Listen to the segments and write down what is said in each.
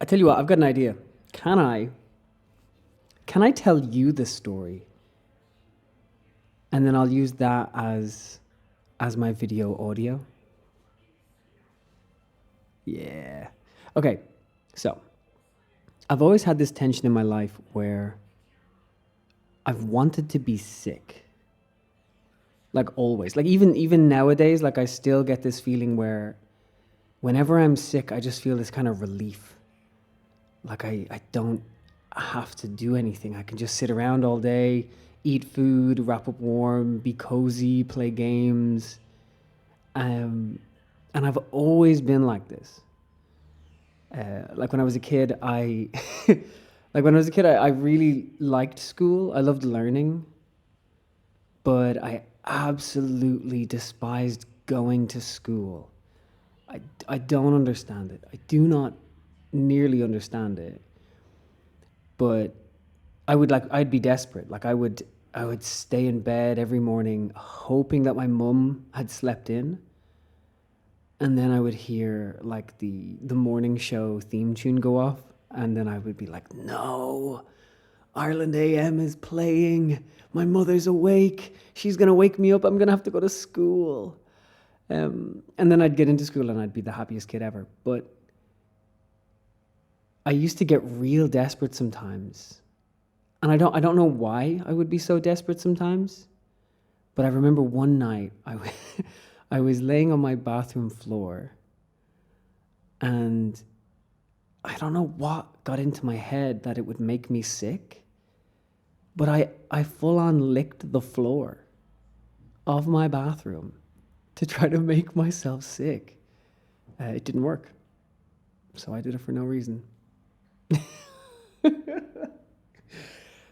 I tell you what, I've got an idea. Can I can I tell you the story and then I'll use that as my video audio? Yeah. Okay. So, I've always had this tension in my life where I've wanted to be sick. Like always. Like even nowadays, like I still get this feeling where whenever I'm sick, I just feel this kind of relief. Like I don't have to do anything. I can just sit around all day, eat food, wrap up warm, be cozy, play games. Um, and I've always been like this. Like when I was a kid, I really liked school. I loved learning, but I absolutely despised going to school. I don't understand it. I do not nearly understand it. But I'd be desperate. Like I would stay in bed every morning hoping that my mum had slept in, and then I would hear like the morning show theme tune go off, and then I would be like, "No, Ireland AM is playing. My mother's awake. She's gonna wake me up. I'm gonna have to go to school." And then I'd get into school and I'd be the happiest kid ever. But I used to get real desperate sometimes, and I don't know why I would be so desperate sometimes. But I remember one night I was laying on my bathroom floor, and I don't know what got into my head that it would make me sick, but I full on licked the floor of my bathroom to try to make myself sick. It didn't work, so I did it for no reason.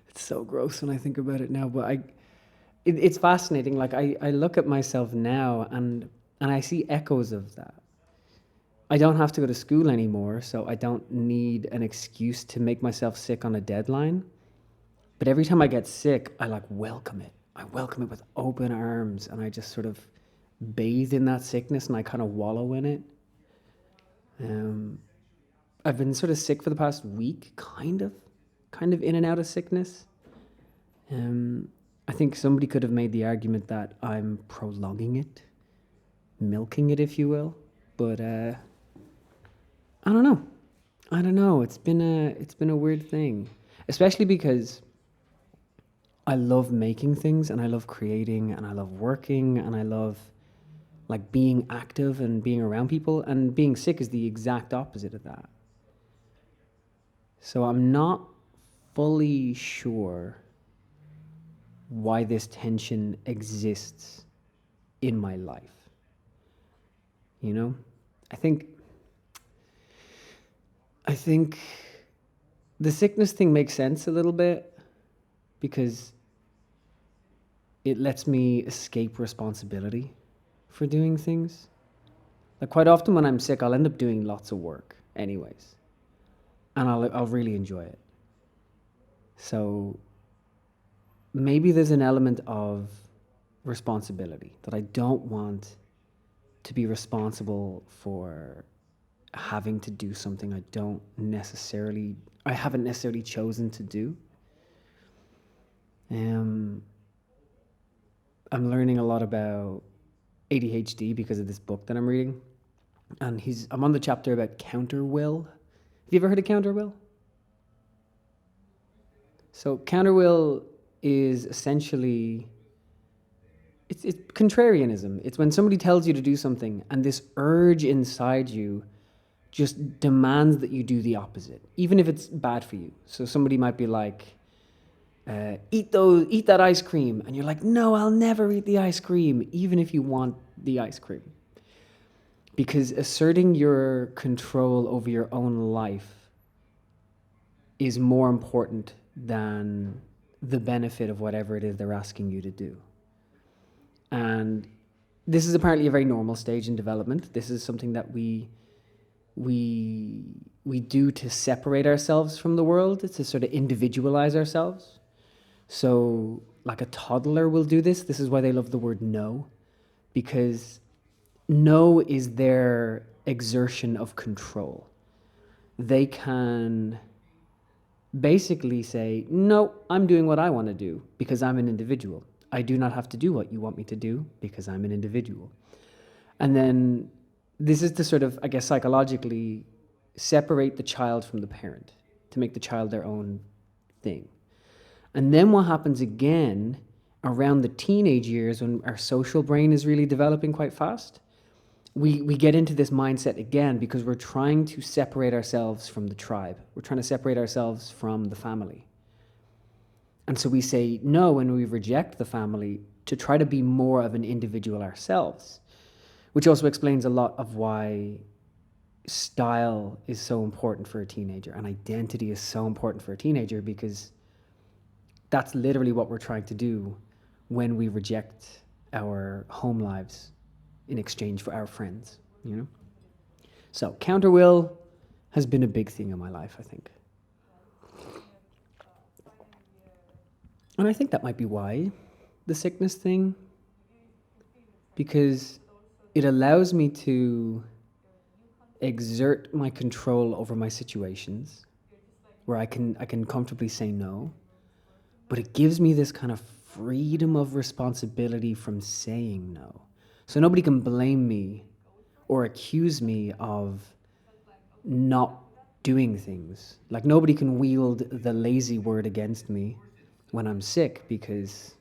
It's so gross when I think about it now, but it's fascinating. Like I look at myself now and I see echoes of that. I don't have to go to school anymore, so I don't need an excuse to make myself sick on a deadline. But every time I get sick, I like welcome it. I welcome it with open arms, and I just sort of bathe in that sickness and I kind of wallow in it. Um, I've been sort of sick for the past week, kind of in and out of sickness. Um, I think somebody could have made the argument that I'm prolonging it, milking it, if you will. But I don't know. I don't know. It's been a weird thing, especially because I love making things and I love creating and I love working and I love like being active and being around people, and being sick is the exact opposite of that. So I'm not fully sure why this tension exists in my life. You know? I think I think the sickness thing makes sense a little bit because it lets me escape responsibility for doing things. Like quite often when I'm sick, I'll end up doing lots of work anyways, and I'll really enjoy it. So maybe there's an element of responsibility that I don't want to be responsible for having to do something I haven't necessarily chosen to do. Um, I'm learning a lot about ADHD because of this book that I'm reading, and I'm on the chapter about counter will. Have you ever heard of counter will? So counter will is essentially it's contrarianism. It's when somebody tells you to do something and this urge inside you just demands that you do the opposite, even if it's bad for you. So somebody might be like, eat that ice cream, and you're like, no, I'll never eat the ice cream, even if you want the ice cream, because asserting your control over your own life is more important than the benefit of whatever it is they're asking you to do. And this is apparently a very normal stage in development. This is something that we we do to separate ourselves from the world, to sort of individualize ourselves. So like a toddler will do this. This is why they love the word no, because no is their exertion of control. they can basically say, no, I'm doing what I want to do because I'm an individual. I do not have to do what you want me to do because I'm an individual. And then this is to sort of, I guess, psychologically separate the child from the parent, to make the child their own thing. And then what happens again around the teenage years when our social brain is really developing quite fast, we get into this mindset again because we're trying to separate ourselves from the tribe. We're trying to separate ourselves from the family. And so we say no and we reject the family to try to be more of an individual ourselves, which also explains a lot of why style is so important for a teenager and identity is so important for a teenager, because that's literally what we're trying to do when we reject our home lives in exchange for our friends, you know? So counter will has been a big thing in my life, I think. And I think that might be why the sickness thing, because it allows me to exert my control over my situations where I can comfortably say no, but it gives me this kind of freedom of responsibility from saying no. So nobody can blame me or accuse me of not doing things. Like nobody can wield the lazy word against me when I'm sick because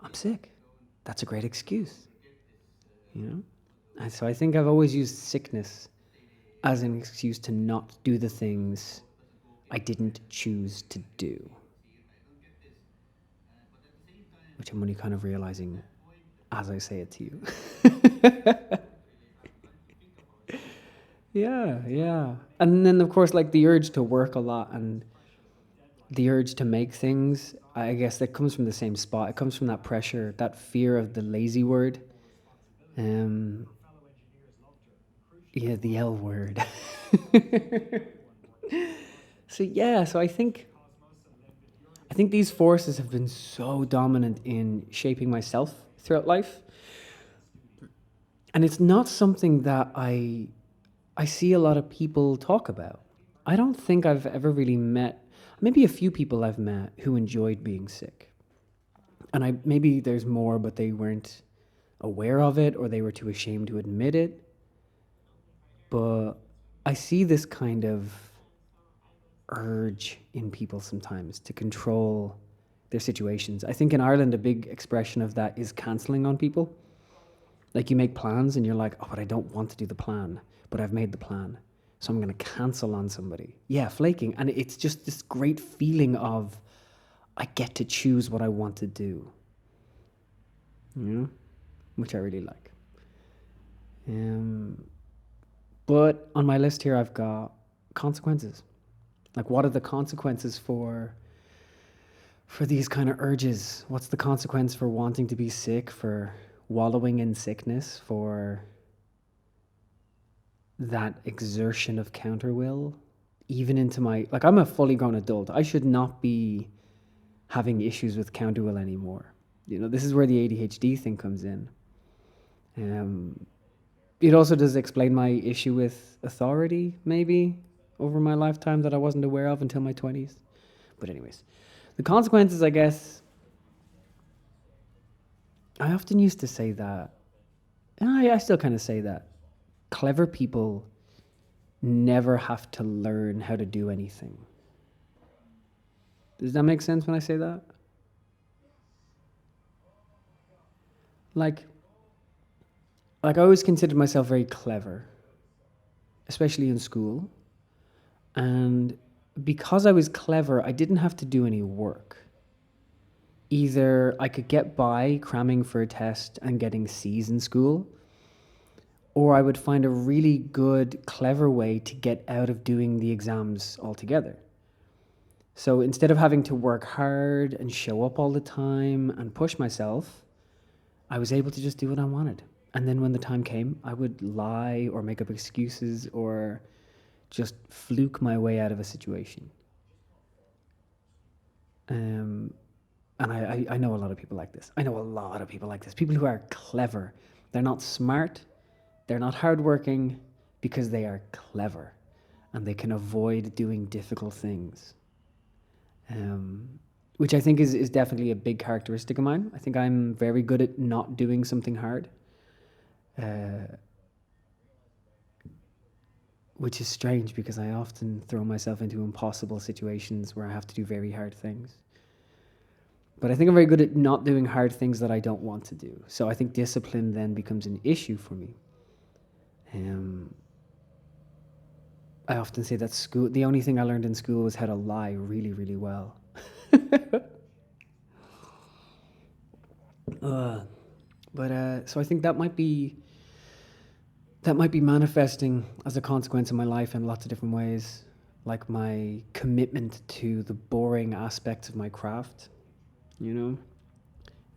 I'm sick. That's a great excuse, you know? And so I think I've always used sickness as an excuse to not do the things I didn't choose to do, which I'm only kind of realizing as I say it to you. Yeah, yeah. And then, of course, like the urge to work a lot and the urge to make things, I guess that comes from the same spot. It comes from that pressure, that fear of the lazy word. Um, yeah, the L word. So yeah, so I think these forces have been so dominant in shaping myself throughout life. And it's not something that I see a lot of people talk about. I don't think I've ever really met, maybe a few people I've met who enjoyed being sick. And maybe there's more, but they weren't aware of it or they were too ashamed to admit it. But I see this kind of urge in people sometimes to control their situations. I think in Ireland, a big expression of that is cancelling on people. Like you make plans and you're like, oh, but I don't want to do the plan, but I've made the plan. So I'm going to cancel on somebody. Yeah, flaking. And it's just this great feeling of I get to choose what I want to do, you know, which I really like. But on my list here, I've got consequences. Like, what are the consequences for these kind of urges? What's the consequence for wanting to be sick, for wallowing in sickness, for that exertion of counter will, even into my, like, I'm a fully grown adult. I should not be having issues with counter will anymore. You know, this is where the ADHD thing comes in. It also does explain my issue with authority, maybe, over my lifetime that I wasn't aware of until my 20s. But anyways, the consequences, I guess, I often used to say that, and I still kind of say that, clever people never have to learn how to do anything. Does that make sense when I say that? Like, I always considered myself very clever, especially in school. And because I was clever, I didn't have to do any work. Either I could get by cramming for a test and getting C's in school, or I would find a really good, clever way to get out of doing the exams altogether. So instead of having to work hard and show up all the time and push myself, I was able to just do what I wanted. And then when the time came, I would lie or make up excuses or just fluke my way out of a situation. And I know a lot of people like this. I know a lot of people like this. People who are clever. They're not smart. They're not hardworking because they are clever. and they can avoid doing difficult things. Which I think is definitely a big characteristic of mine. I think I'm very good at not doing something hard, which is strange because I often throw myself into impossible situations where I have to do very hard things. But I think I'm very good at not doing hard things that I don't want to do. So I think discipline then becomes an issue for me. I often say that the only thing I learned in school was how to lie really, really well. So I think that might be manifesting as a consequence of my life in lots of different ways, like my commitment to the boring aspects of my craft, you know,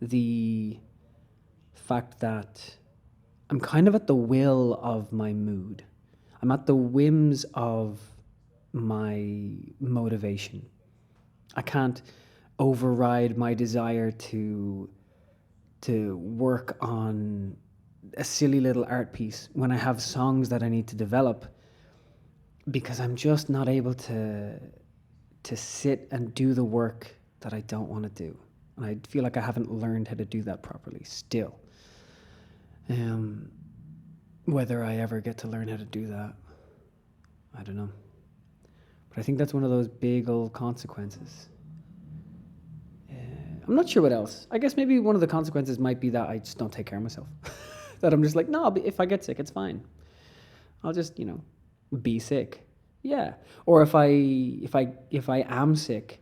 the fact that I'm kind of at the will of my mood. I'm at the whims of my motivation. I can't override my desire to work on a silly little art piece when I have songs that I need to develop, because I'm just not able to sit and do the work that I don't want to do. And I feel like I haven't learned how to do that properly still. Whether I ever get to learn how to do that, I don't know. But I think that's one of those big old consequences. I'm not sure what else. I guess maybe one of the consequences might be that I just don't take care of myself. That I'm just like, no, if I get sick, it's fine. I'll just, be sick. Yeah. Or if I am sick,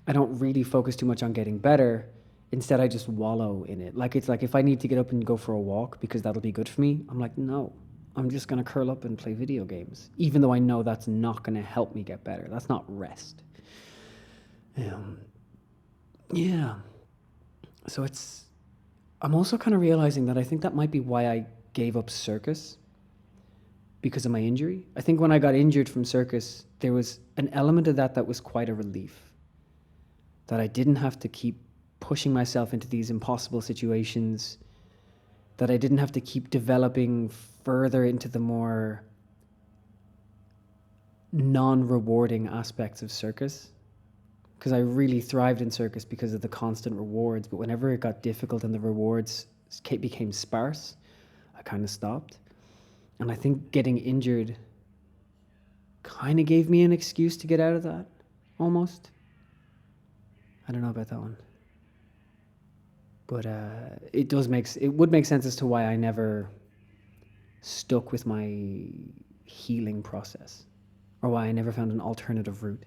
I don't really focus too much on getting better. Instead, I just wallow in it. Like, it's like if I need to get up and go for a walk because that'll be good for me, I'm like, no, I'm just going to curl up and play video games, even though I know that's not going to help me get better. That's not rest. Yeah. So I'm also kind of realizing that I think that might be why I gave up circus, because of my injury. I think when I got injured from circus, there was an element of that was quite a relief. That I didn't have to keep pushing myself into these impossible situations, that I didn't have to keep developing further into the more non-rewarding aspects of circus. Because I really thrived in circus because of the constant rewards, but whenever it got difficult and the rewards became sparse, I kind of stopped. And I think getting injured kind of gave me an excuse to get out of that, almost. I don't know about that one. But it would make sense as to why I never stuck with my healing process, or why I never found an alternative route.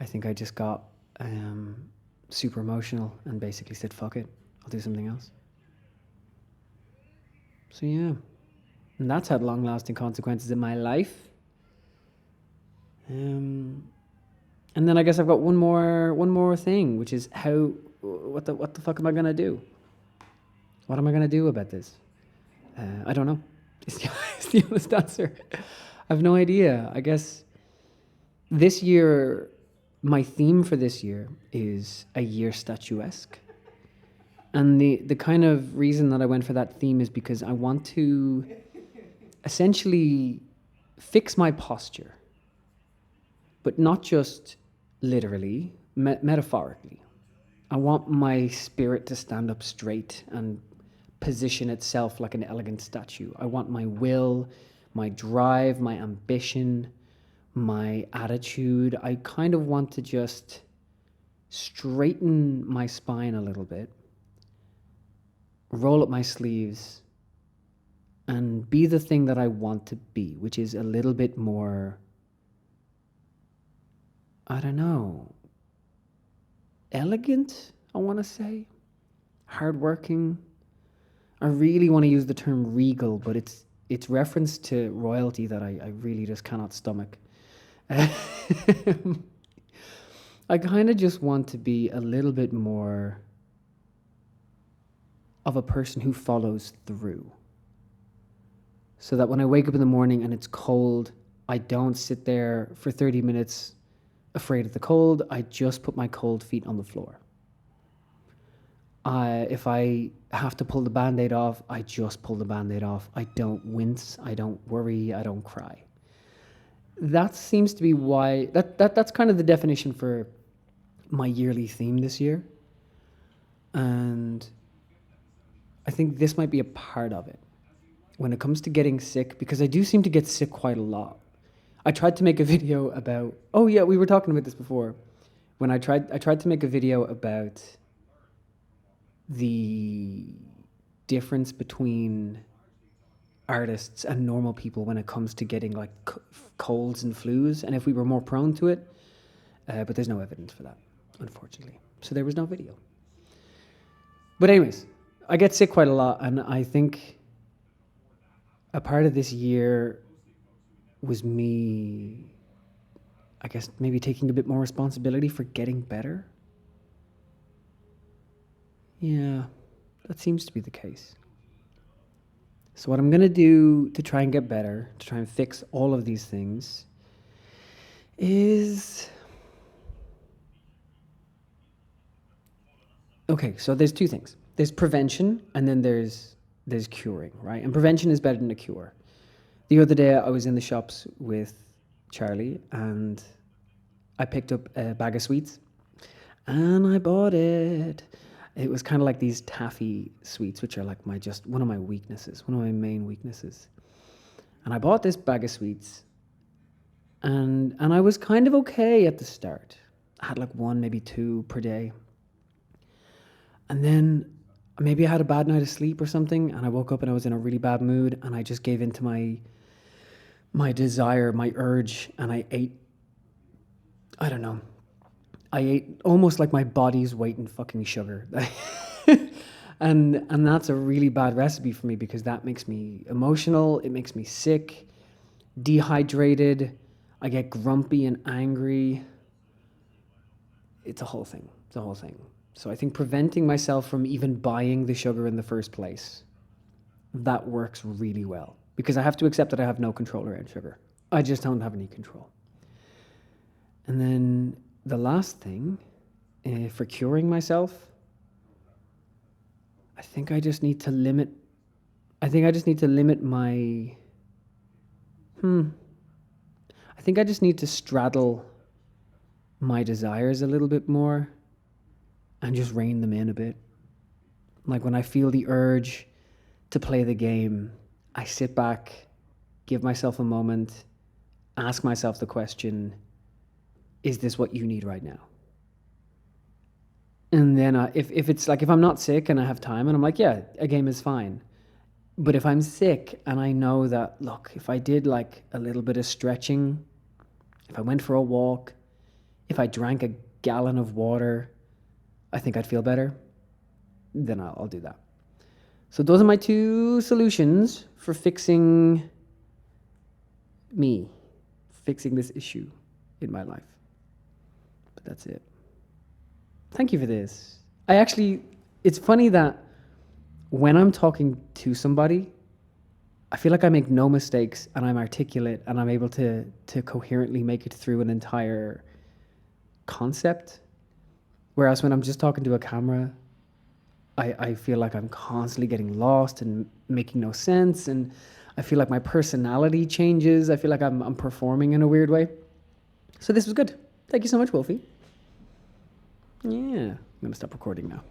I think I just got super emotional and basically said, fuck it, I'll do something else. So yeah, and that's had long-lasting consequences in my life. And then I guess I've got one more thing, which is what the fuck am I gonna do? What am I gonna do about this? I don't know. It's the honest answer. I have no idea. I guess this year, my theme for this year is a year statuesque. And the kind of reason that I went for that theme is because I want to essentially fix my posture, but not just literally, metaphorically. I want my spirit to stand up straight and position itself like an elegant statue. I want my will, my drive, my ambition, my attitude. I kind of want to just straighten my spine a little bit, roll up my sleeves, and be the thing that I want to be, which is a little bit more, I don't know, elegant, I want to say, hardworking. I really want to use the term regal, but it's reference to royalty that I really just cannot stomach. I kind of just want to be a little bit more of a person who follows through. So that when I wake up in the morning and it's cold, I don't sit there for 30 minutes afraid of the cold. I just put my cold feet on the floor. If I have to pull the Band-Aid off, I just pull the Band-Aid off. I don't wince, I don't worry, I don't cry. that seems to be why that's kind of the definition for my yearly theme this year. And I think this might be a part of it when it comes to getting sick, because I do seem to get sick quite a lot. I tried to make a video about, oh yeah, we were talking about this before. When I tried to make a video about the difference between artists and normal people when it comes to getting like colds and flus, and if we were more prone to it. But there's no evidence for that, unfortunately. So there was no video. But anyways, I get sick quite a lot, and I think a part of this year was me, I guess, maybe taking a bit more responsibility for getting better. Yeah, that seems to be the case. So what I'm going to do to try and get better, to try and fix all of these things, is... Okay, so there's two things. There's prevention, and then there's curing, right? And prevention is better than a cure. The other day, I was in the shops with Charlie, and I picked up a bag of sweets, and I bought it. It was kind of like these taffy sweets, which are like one of my weaknesses, one of my main weaknesses. And I bought this bag of sweets, and I was kind of okay at the start. I had like one, maybe two per day. And then maybe I had a bad night of sleep or something, and I woke up and I was in a really bad mood, and I just gave in to my desire, my urge, and I ate, I don't know, I ate almost like my body's weight in fucking sugar. and that's a really bad recipe for me, because that makes me emotional, it makes me sick, dehydrated, I get grumpy and angry. It's a whole thing. It's a whole thing. So I think preventing myself from even buying the sugar in the first place, that works really well, because I have to accept that I have no control around sugar. I just don't have any control. And then the last thing, for curing myself, I think I just need to limit my, I think I just need to straddle my desires a little bit more and just rein them in a bit. Like when I feel the urge to play the game, I sit back, give myself a moment, ask myself the question, is this what you need right now? And then if it's like, if I'm not sick and I have time and I'm like, yeah, a game is fine. But if I'm sick and I know that, look, if I did like a little bit of stretching, if I went for a walk, if I drank a gallon of water, I think I'd feel better, then I'll do that. So those are my two solutions for fixing me, fixing this issue in my life. But that's it. Thank you for this. It's funny that when I'm talking to somebody, I feel like I make no mistakes and I'm articulate and I'm able to coherently make it through an entire concept. Whereas when I'm just talking to a camera, I feel like I'm constantly getting lost and making no sense, and I feel like my personality changes. I feel like I'm performing in a weird way. So this was good. Thank you so much, Wolfie. Yeah, I'm gonna stop recording now.